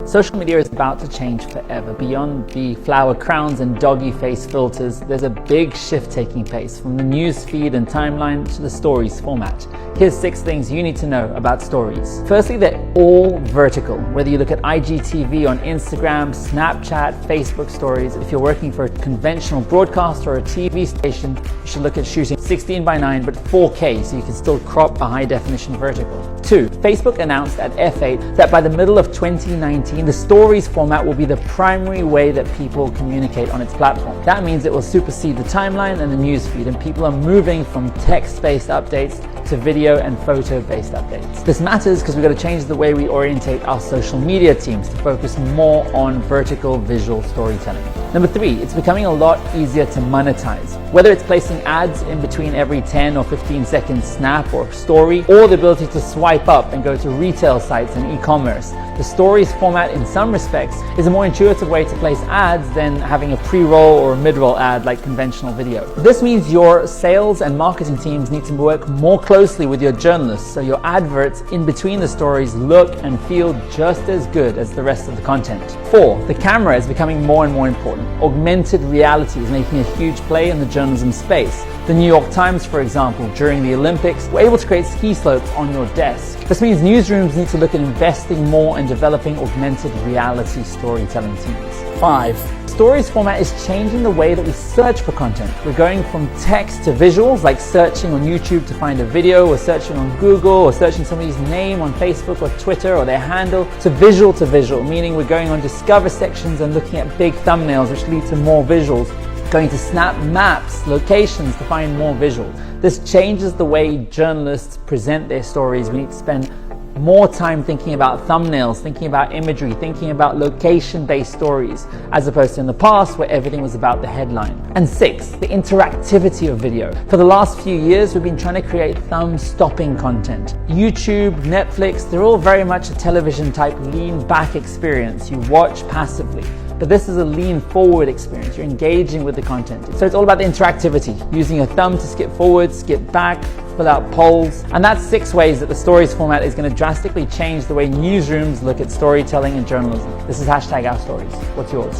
Social media is about to change forever. Beyond the flower crowns and doggy face filters, there's a big shift taking place from the news feed and timeline to the stories format. Here's 6 things you need to know about stories. Firstly, they're all vertical. Whether you look at IGTV on Instagram, Snapchat, Facebook stories, if you're working for a conventional broadcast or a TV station, you should look at shooting 16:9 but 4K so you can still crop a high definition vertical. 2. Facebook announced at F8 that by the middle of 2019, the stories format will be the primary way that people communicate on its platform. That means it will supersede the timeline and the newsfeed, and people are moving from text-based updates to video and photo-based updates. This matters because we've got to change the way we orientate our social media teams to focus more on vertical visual storytelling. Number 3, it's becoming a lot easier to monetize. Whether it's placing ads in between every 10 or 15 second snap or story, or the ability to swipe up and go to retail sites and e-commerce, the stories format in some respects is a more intuitive way to place ads than having a pre-roll or a mid-roll ad like conventional video. This means your sales and marketing teams need to work more closely with your journalists so your adverts in between the stories look and feel just as good as the rest of the content. 4, the camera is becoming more and more important. Augmented reality is making a huge play in the journalism space. The New York Times, for example, during the Olympics, were able to create ski slopes on your desk. This means newsrooms need to look at investing more in developing augmented reality storytelling teams. 5. Stories format is changing the way that we search for content. We're going from text to visuals, like searching on YouTube to find a video, or searching on Google, or searching somebody's name on Facebook or Twitter or their handle, to visual, meaning we're going on Discover sections and looking at big thumbnails, which lead to more visuals. Going to Snap Maps, locations to find more visual. This changes the way journalists present their stories. We need to spend more time thinking about thumbnails, thinking about imagery, thinking about location-based stories, as opposed to in the past where everything was about the headline. And 6, the interactivity of video. For the last few years, we've been trying to create thumb-stopping content. YouTube, Netflix, they're all very much a television-type lean-back experience. You watch passively. But this is a lean forward experience. You're engaging with the content. So it's all about the interactivity, using your thumb to skip forward, skip back, fill out polls. And that's 6 ways that the stories format is going to drastically change the way newsrooms look at storytelling and journalism. This is #OurStories. What's yours?